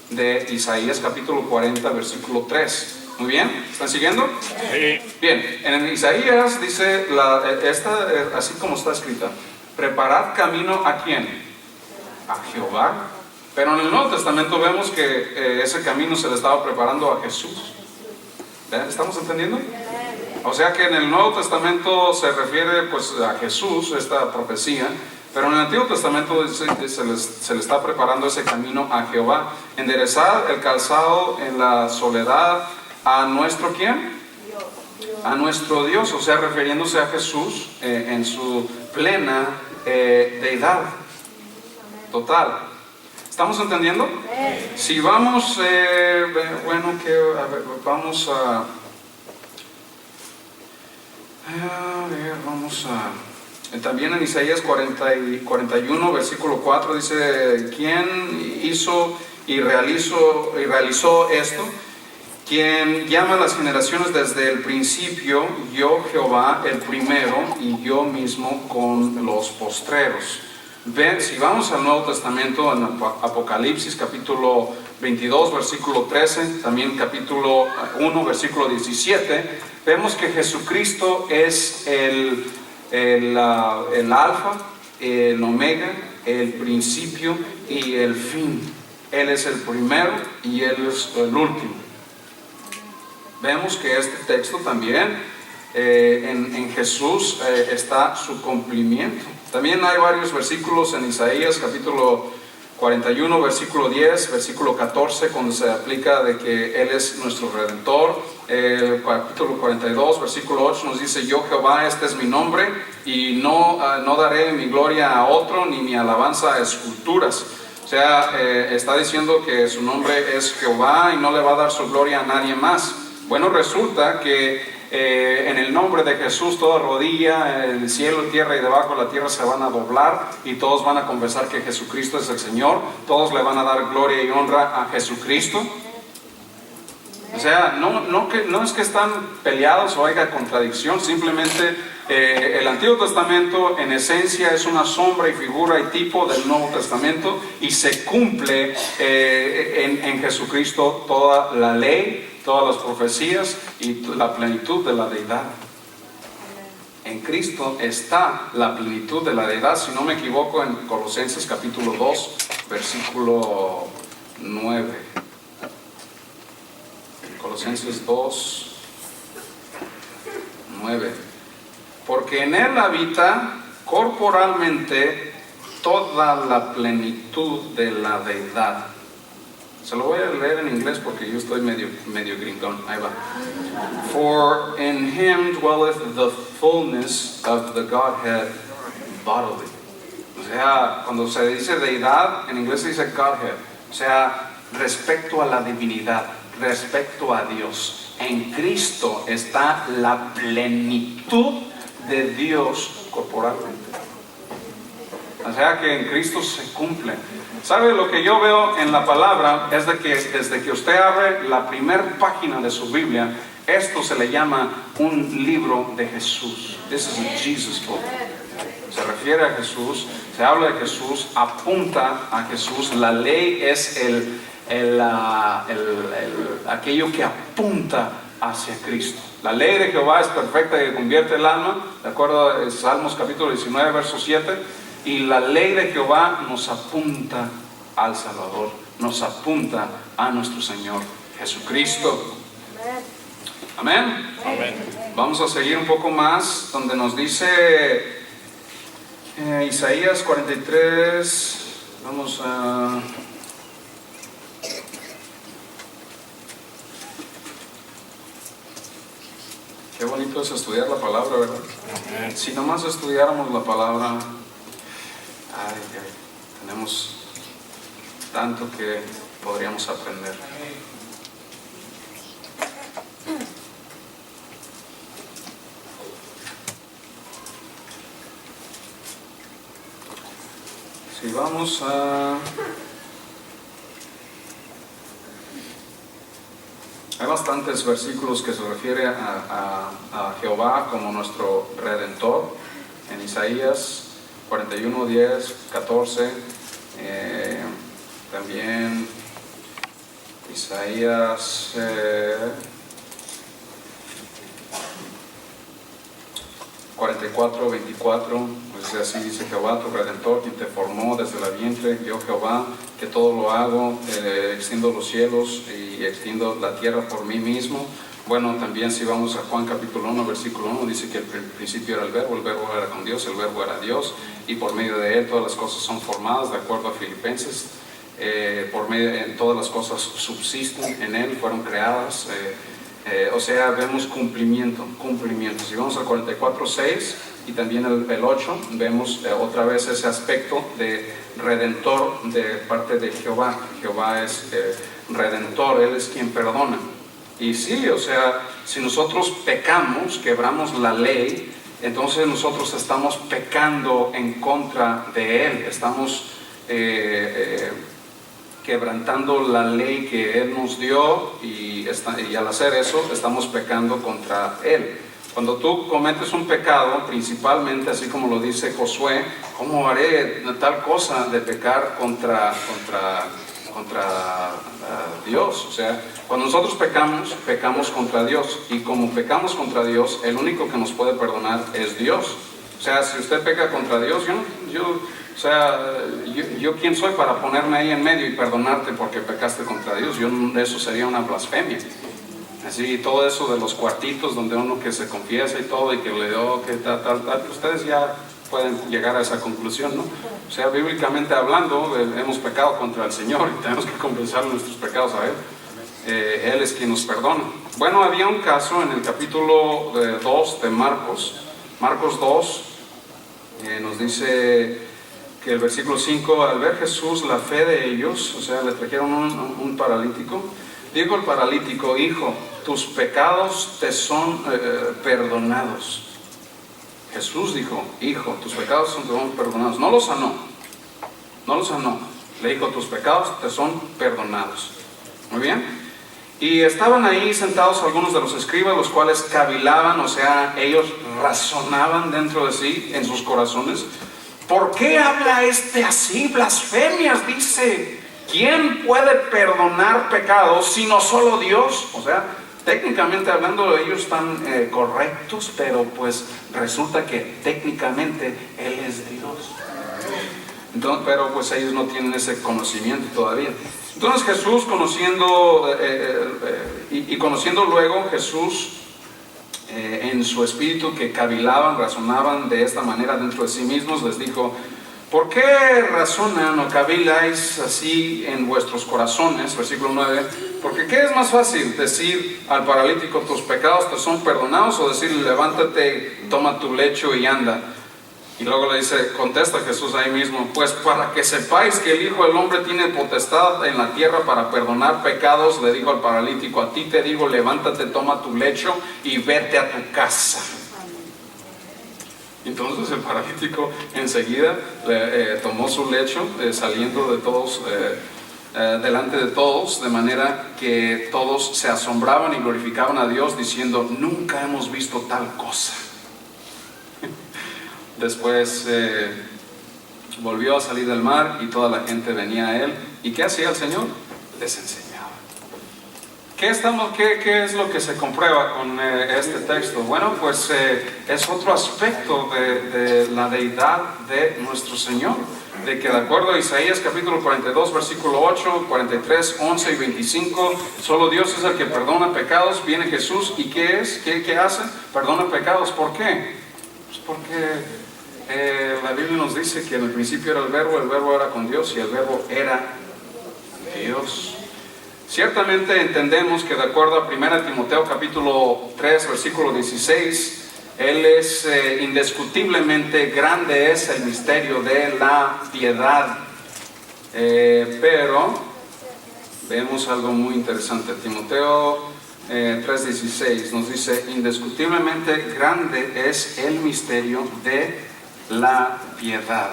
de Isaías capítulo 40, versículo 3. Muy bien, ¿están siguiendo? Sí. Bien, en Isaías dice, así como está escrita, preparad camino ¿a quién? A Jehová. Pero en el Nuevo Testamento vemos que ese camino se le estaba preparando a Jesús. ¿Estamos entendiendo? O sea que en el Nuevo Testamento se refiere pues a Jesús, esta profecía, pero en el Antiguo Testamento dice que se le está preparando ese camino a Jehová. Enderezad el calzado en la soledad a nuestro ¿quién? A nuestro Dios, o sea, refiriéndose a Jesús en su plena deidad total. ¿Estamos entendiendo? Si vamos, vamos a también en Isaías 41, versículo 4 dice, ¿quién hizo y realizó esto? Quien llama a las generaciones desde el principio, yo Jehová el primero y yo mismo con los postreros. Ven, si vamos al Nuevo Testamento, en Apocalipsis capítulo 22, versículo 13, también capítulo 1, versículo 17, vemos que Jesucristo es el alfa, el omega, el principio y el fin. Él es el primero y Él es el último. Vemos que este texto también, en Jesús está su cumplimiento. También hay varios versículos en Isaías capítulo 41, versículo 10, versículo 14, cuando se aplica de que Él es nuestro Redentor. El capítulo 42, versículo 8 nos dice, yo Jehová, este es mi nombre, y no daré mi gloria a otro, ni mi alabanza a esculturas. O sea, está diciendo que su nombre es Jehová y no le va a dar su gloria a nadie más. Bueno, resulta que en el nombre de Jesús toda rodilla, el cielo, tierra y debajo de la tierra se van a doblar y todos van a confesar que Jesucristo es el Señor. Todos le van a dar gloria y honra a Jesucristo. O sea, no es que están peleados o haya contradicción, simplemente el Antiguo Testamento en esencia es una sombra y figura y tipo del Nuevo Testamento, y se cumple en Jesucristo toda la ley, todas las profecías y la plenitud de la deidad. En Cristo está la plenitud de la deidad, si no me equivoco, en Colosenses capítulo 2, versículo 9. Colosenses 2, 9. Porque en Él habita corporalmente toda la plenitud de la deidad. Se lo voy a leer en inglés porque yo estoy medio gringón. Ahí va. For in Him dwelleth the fullness of the Godhead bodily. O sea, cuando se dice deidad, en inglés se dice Godhead. O sea, respecto a la divinidad, respecto a Dios. En Cristo está la plenitud de Dios corporalmente. O sea que en Cristo se cumple. ¿Sabe lo que yo veo en la palabra? Es de que desde que usted abre la primera página de su Biblia, esto se le llama un libro de Jesús. This is a Jesus book. Se refiere a Jesús, se habla de Jesús, apunta a Jesús. La ley es aquello que apunta hacia Cristo. La ley de Jehová es perfecta y convierte el alma, de acuerdo a Salmos capítulo 19, verso 7. Y la ley de Jehová nos apunta al Salvador, nos apunta a nuestro Señor Jesucristo. Amén. Amén. Vamos a seguir un poco más, donde nos dice Isaías 43. Vamos a... Qué bonito es estudiar la palabra, ¿verdad? Amén. Si nomás estudiáramos la palabra, tenemos tanto que podríamos aprender. Si vamos a... Hay bastantes versículos que se refieren a Jehová como nuestro Redentor. En Isaías 41, 10, 14, también Isaías 44, 24, pues así dice Jehová, tu Redentor, quien te formó desde la vientre, yo Jehová, que todo lo hago, extiendo los cielos y extiendo la tierra por mí mismo. Bueno, también si vamos a Juan capítulo 1, versículo 1, dice que el principio era el verbo era con Dios, el verbo era Dios, y por medio de él todas las cosas son formadas, de acuerdo a Filipenses. Por medio de todas las cosas subsisten en él, fueron creadas. O sea, vemos cumplimiento. Si vamos al 44:6 y también el 8, vemos otra vez ese aspecto de redentor de parte de Jehová. Jehová es redentor, él es quien perdona. Y sí, o sea, si nosotros pecamos, quebramos la ley, entonces nosotros estamos pecando en contra de él, estamos quebrantando la ley que él nos dio, y al hacer eso estamos pecando contra él. Cuando tú cometes un pecado, principalmente, así como lo dice Josué, ¿cómo haré tal cosa de pecar contra Dios? O sea, cuando nosotros pecamos contra Dios, y como pecamos contra Dios, el único que nos puede perdonar es Dios. O sea, si usted peca contra Dios, yo quién soy para ponerme ahí en medio y perdonarte porque pecaste contra Dios. Eso sería una blasfemia. Así, todo eso de los cuartitos donde uno que se confiesa y todo, y que le dio que tal, ustedes ya pueden llegar a esa conclusión, ¿no? O sea, bíblicamente hablando, hemos pecado contra el Señor y tenemos que compensar nuestros pecados a Él. Él es quien nos perdona. Bueno, había un caso en el capítulo 2 de Marcos 2, nos dice que el versículo 5, al ver Jesús la fe de ellos, o sea, le trajeron un paralítico, dijo el paralítico: hijo, tus pecados te son perdonados. Jesús dijo: hijo, tus pecados son perdonados. No lo sanó. Le dijo: tus pecados te son perdonados. Muy bien. Y estaban ahí sentados algunos de los escribas, los cuales cavilaban, o sea, ellos razonaban dentro de sí, en sus corazones. ¿Por qué habla así? Blasfemias, dice. ¿Quién puede perdonar pecados sino solo Dios? O sea, técnicamente hablando, ellos están correctos, pero pues resulta que técnicamente Él es Dios. Entonces, pero pues ellos no tienen ese conocimiento todavía. Entonces Jesús, conociendo luego Jesús en su espíritu, que cavilaban, razonaban de esta manera dentro de sí mismos, les dijo: ¿por qué razonan o caviláis así en vuestros corazones? Versículo 9. Porque ¿qué es más fácil? ¿Decir al paralítico: tus pecados te son perdonados? ¿O decirle: levántate, toma tu lecho y anda? Y luego le dice, contesta Jesús ahí mismo: pues para que sepáis que el Hijo del Hombre tiene potestad en la tierra para perdonar pecados, le dijo al paralítico: a ti te digo, levántate, toma tu lecho y vete a tu casa. Entonces el paralítico enseguida tomó su lecho, saliendo de todos, delante de todos, de manera que todos se asombraban y glorificaban a Dios, diciendo: nunca hemos visto tal cosa. Después volvió a salir del mar y toda la gente venía a él. ¿Y qué hacía el Señor? Les enseñaba. ¿Qué es lo que se comprueba con este texto? Bueno, pues es otro aspecto de la deidad de nuestro Señor, de que de acuerdo a Isaías capítulo 42, versículo 8, 43, 11 y 25, solo Dios es el que perdona pecados. Viene Jesús y ¿qué es? ¿Qué hace? Perdona pecados. ¿Por qué? Pues porque la Biblia nos dice que en el principio era el verbo era con Dios y el verbo era Dios. Ciertamente entendemos que de acuerdo a 1 Timoteo capítulo 3 versículo 16, Él es indiscutiblemente grande, es el misterio de la piedad. Pero vemos algo muy interesante. Timoteo 3:16 nos dice: indiscutiblemente grande es el misterio de la piedad.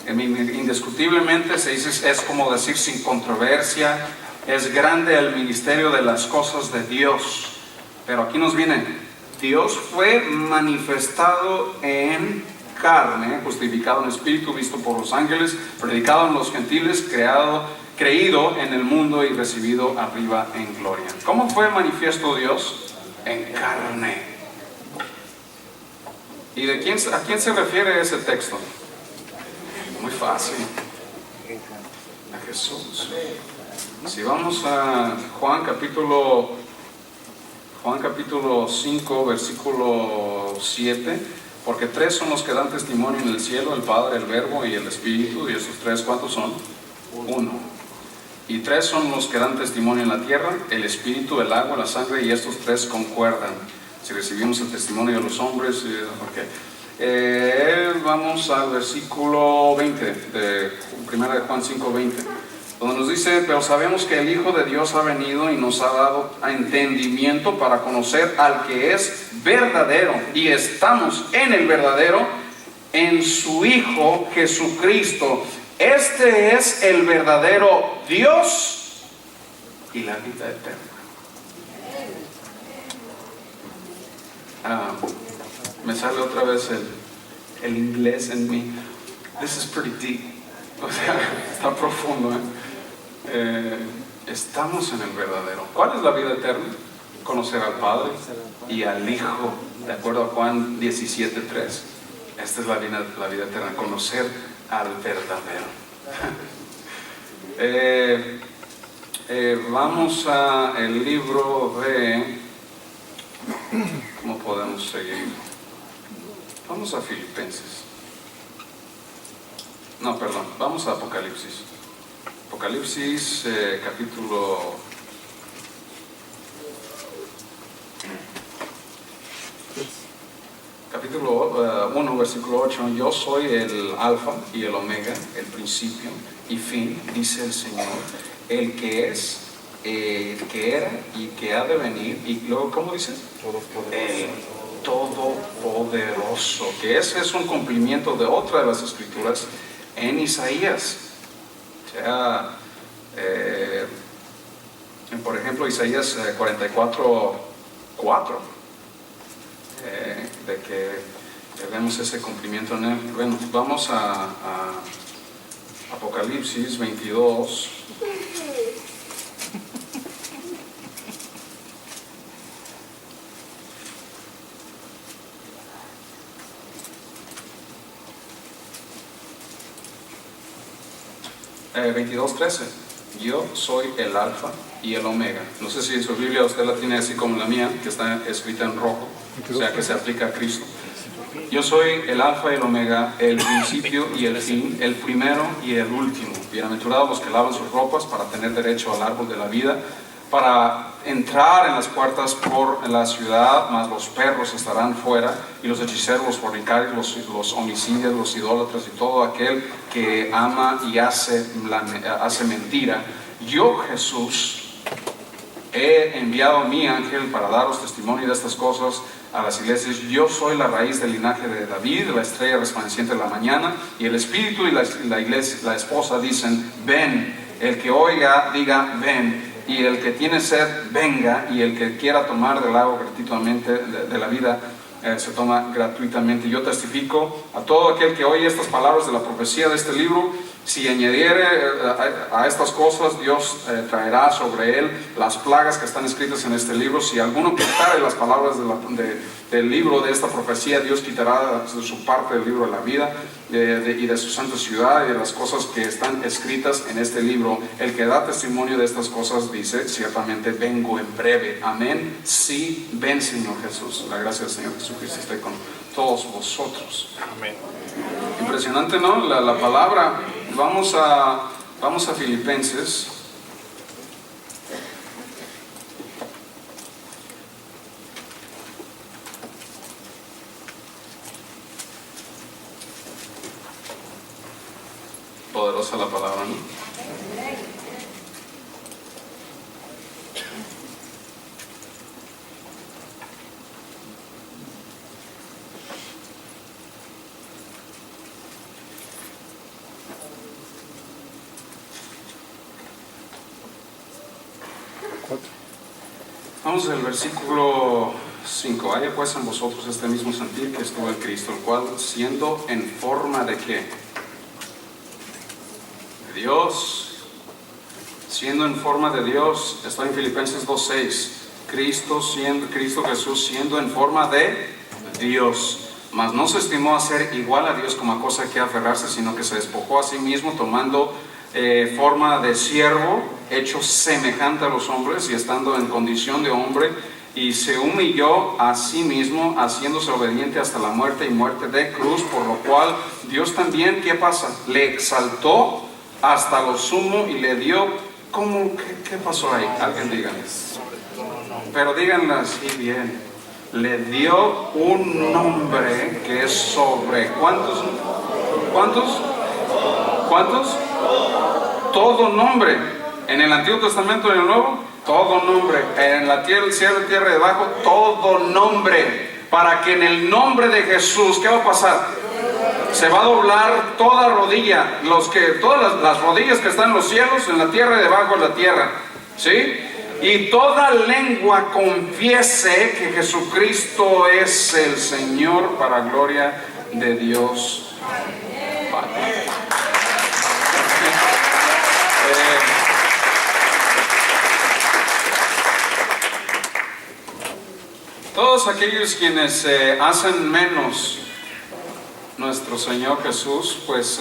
Indiscutiblemente se dice, es como decir sin controversia, es grande el ministerio de las cosas de Dios. Pero aquí nos viene: Dios fue manifestado en carne, justificado en espíritu, visto por los ángeles, predicado en los gentiles, creído en el mundo y recibido arriba en gloria. ¿Cómo fue manifiesto Dios? En carne. ¿Y a quién se refiere ese texto? Muy fácil. A Jesús. Si vamos a Juan capítulo 5, versículo 7, porque 3 son los que dan testimonio en el cielo, el Padre, el Verbo y el Espíritu, y esos 3, ¿cuántos son? 1. Y 3 son los que dan testimonio en la tierra, el Espíritu, el agua, la sangre, y estos 3 concuerdan. Si recibimos el testimonio de los hombres, vamos al versículo 20 de 1 de Juan 5:20, donde nos dice: pero sabemos que el Hijo de Dios ha venido y nos ha dado entendimiento para conocer al que es verdadero, y estamos en el verdadero, en su Hijo Jesucristo. Este es el verdadero Dios y la vida eterna. Me sale otra vez el inglés en mí. This is pretty deep. O sea, está profundo, estamos en el verdadero. ¿Cuál es la vida eterna? Conocer al Padre y al Hijo, de acuerdo a Juan 17:3. Esta es la vida eterna, conocer al verdadero. Vamos a el libro de... ¿Cómo podemos seguir? Vamos a Filipenses. No, perdón, vamos a Apocalipsis. Apocalipsis capítulo 1, versículo 8. Yo soy el alfa y el omega, el principio y fin, dice el Señor, el que es, el que era y que ha de venir. Y luego, ¿cómo dice? El Todopoderoso, que ese es un cumplimiento de otra de las escrituras en Isaías. O sea, por ejemplo, Isaías 44:4, de que vemos ese cumplimiento en él. Bueno, vamos a Apocalipsis 22. Eh, 22:13. Yo soy el alfa y el omega. No sé si su Biblia usted la tiene así como la mía, que está escrita en rojo, o sea que se aplica a Cristo. Yo soy el alfa y el omega, el principio y el fin, el primero y el último. Bienaventurados los que lavan sus ropas para tener derecho al árbol de la vida, para entrar en las puertas por la ciudad, mas los perros estarán fuera, y los hechiceros, los fornicarios, los homicidios, los idólatras y todo aquel que ama y hace mentira. Yo, Jesús, he enviado a mi ángel para daros testimonio de estas cosas a las iglesias. Yo soy la raíz del linaje de David, la estrella resplandeciente de la mañana, y el Espíritu y la iglesia, la esposa dicen: ven. El que oiga, diga: ven. Y el que tiene sed, venga, y el que quiera tomar del agua gratuitamente de la vida, se toma gratuitamente. Yo testifico a todo aquel que oye estas palabras de la profecía de este libro: si añadiere a estas cosas, Dios traerá sobre él las plagas que están escritas en este libro. Si alguno quitare las palabras del libro de esta profecía, Dios quitará de su parte del libro de la vida y de su santa ciudad y de las cosas que están escritas en este libro. El que da testimonio de estas cosas dice: ciertamente vengo en breve. Amén. Sí, ven, Señor Jesús. La gracia del Señor Jesucristo esté con todos vosotros. Amén. Impresionante, ¿no? La palabra. Vamos a Filipenses. Poderosa la palabra, ¿no? Vamos al versículo 5. Haya pues en vosotros este mismo sentir que estuvo en Cristo, el cual, siendo en forma de ¿qué? De Dios, siendo en forma de Dios, está en Filipenses 2:6. Cristo Jesús siendo en forma de Dios. mas no se estimó a ser igual a Dios como a cosa que aferrarse, sino que se despojó a sí mismo, tomando forma de siervo, hecho semejante a los hombres, y estando en condición de hombre, y se humilló a sí mismo, haciéndose obediente hasta la muerte, y muerte de cruz, por lo cual Dios también, ¿qué pasa? Le exaltó hasta lo sumo y le dio, ¿cómo? ¿Qué pasó ahí? Alguien diga. Pero díganlo así bien. Le dio un nombre que es sobre, ¿cuántos? Todo nombre. En el Antiguo Testamento y en el Nuevo, todo nombre. En la tierra, el cielo, tierra y debajo, todo nombre. Para que en el nombre de Jesús, ¿qué va a pasar? Se va a doblar toda rodilla, todas las rodillas que están en los cielos, en la tierra y debajo de la tierra, ¿sí? Y toda lengua confiese que Jesucristo es el Señor, para gloria de Dios Padre. Todos aquellos quienes hacen menos nuestro Señor Jesús, pues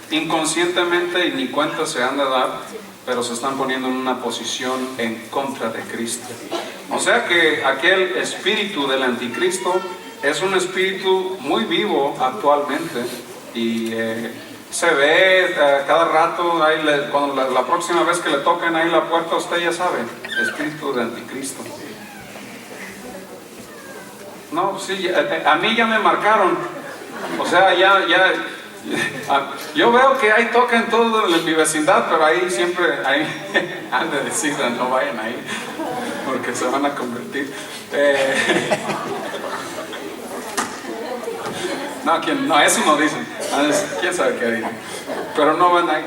inconscientemente y ni cuenta se han de dar, pero se están poniendo en una posición en contra de Cristo. O sea que aquel espíritu del anticristo es un espíritu muy vivo actualmente, y se ve cada rato, cuando la próxima vez que le toquen ahí la puerta, usted ya sabe, espíritu de anticristo. No, sí, a mí ya me marcaron. O sea, yo veo que ahí tocan todo en mi vecindad, pero ahí siempre, ahí han de decir, no vayan ahí, porque se van a convertir. No, eso no dicen. Quién sabe qué dicen. Pero no van ahí.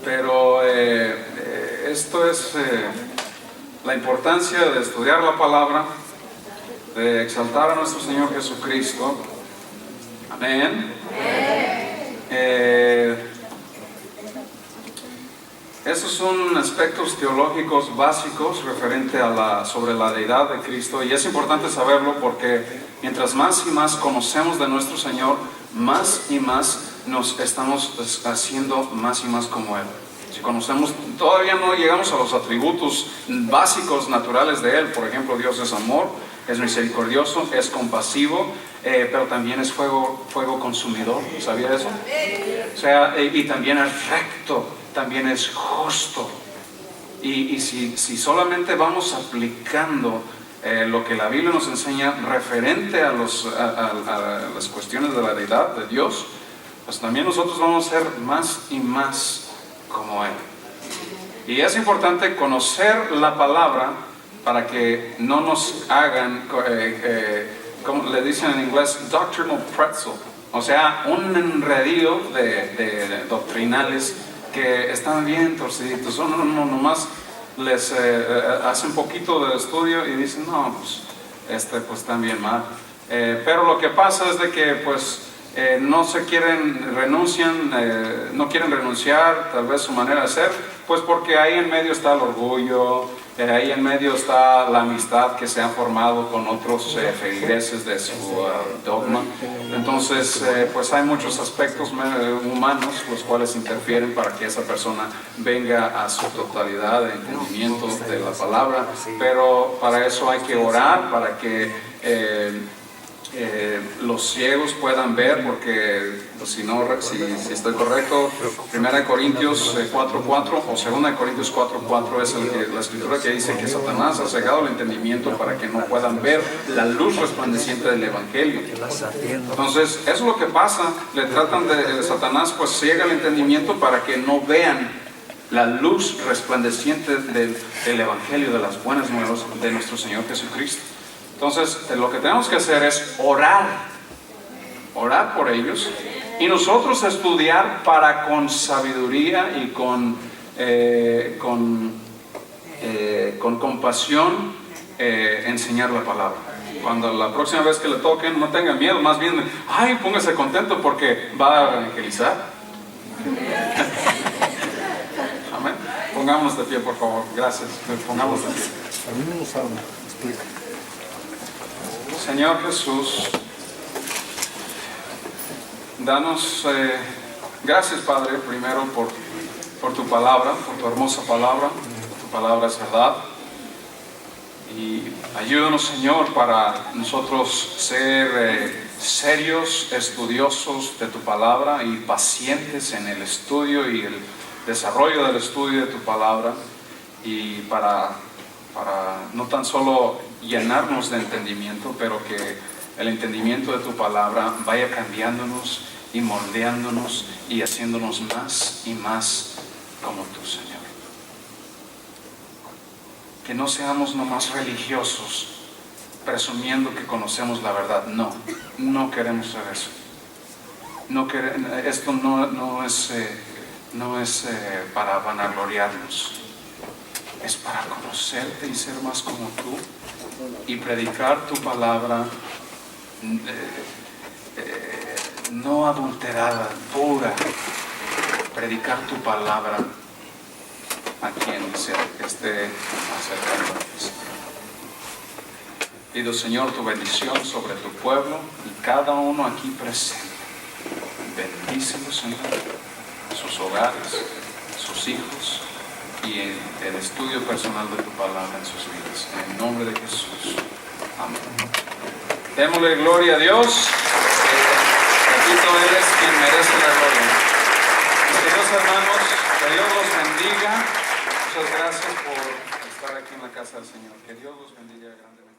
Pero esto es la importancia de estudiar la palabra, de exaltar a nuestro Señor Jesucristo. Amén. Esos son aspectos teológicos básicos referente sobre la deidad de Cristo, y es importante saberlo porque mientras más y más conocemos de nuestro Señor, más y más nos estamos haciendo más y más como Él. Si conocemos, todavía no llegamos a los atributos básicos naturales de Él. Por ejemplo, Dios es amor, es misericordioso, es compasivo, pero también es fuego consumidor. ¿Sabía eso? O sea, y también es recto, también es justo. Y si solamente vamos aplicando lo que la Biblia nos enseña referente a las cuestiones de la deidad de Dios, pues también nosotros vamos a ser más y más como Él. Y es importante conocer la palabra para que no nos hagan, como le dicen en inglés, doctrinal pretzel, o sea, un enredillo de doctrinales que están bien torciditos. No, nomás les hacen un poquito de estudio y dicen, no, pues están bien mal. Pero lo que pasa es de que pues no quieren renunciar tal vez su manera de ser, pues porque ahí en medio está el orgullo, ahí en medio está la amistad que se ha formado con otros feligreses de su dogma. Entonces pues hay muchos aspectos humanos los cuales interfieren para que esa persona venga a su totalidad de entendimiento de la palabra, pero para eso hay que orar, para que los ciegos puedan ver, porque si estoy correcto, 1 Corintios 4:4 o 2 Corintios 4:4 es la escritura que dice que Satanás ha cegado el entendimiento para que no puedan ver la luz resplandeciente del Evangelio. Entonces eso es lo que pasa, Satanás pues ciega el entendimiento para que no vean la luz resplandeciente del Evangelio, de las buenas nuevas de nuestro Señor Jesucristo. Entonces, lo que tenemos que hacer es orar por ellos, y nosotros estudiar para con sabiduría y con compasión enseñar la palabra. Cuando la próxima vez que le toquen, no tengan miedo, más bien, póngase contento porque va a evangelizar. Amén. Pongamos de pie, por favor. Gracias. Pongamos de pie. A mí no nos habla, explica. Señor Jesús, danos, gracias Padre, primero por tu palabra, por tu hermosa palabra. Tu palabra es verdad. Y ayúdanos, Señor, para nosotros ser serios, estudiosos de tu palabra y pacientes en el estudio y el desarrollo del estudio de tu palabra, y para no tan solo llenarnos de entendimiento, pero que el entendimiento de tu palabra vaya cambiándonos y moldeándonos y haciéndonos más y más como tú, Señor. Que no seamos nomás religiosos, presumiendo que conocemos la verdad. No queremos ser eso. Esto no es para vanagloriarnos. Es para conocerte y ser más como tú y predicar tu palabra no adulterada, pura. Predicar tu palabra a quien sea que esté acercando a ti. Pido, Señor, tu bendición sobre tu pueblo y cada uno aquí presente. Bendícelos, Señor, sus hogares, sus hijos y el estudio personal de tu palabra en sus vidas. En el nombre de Jesús. Amén. Démosle gloria a Dios. Repito, Él es quien merece la gloria. Queridos hermanos, que Dios los bendiga. Muchas gracias por estar aquí en la casa del Señor. Que Dios los bendiga grandemente.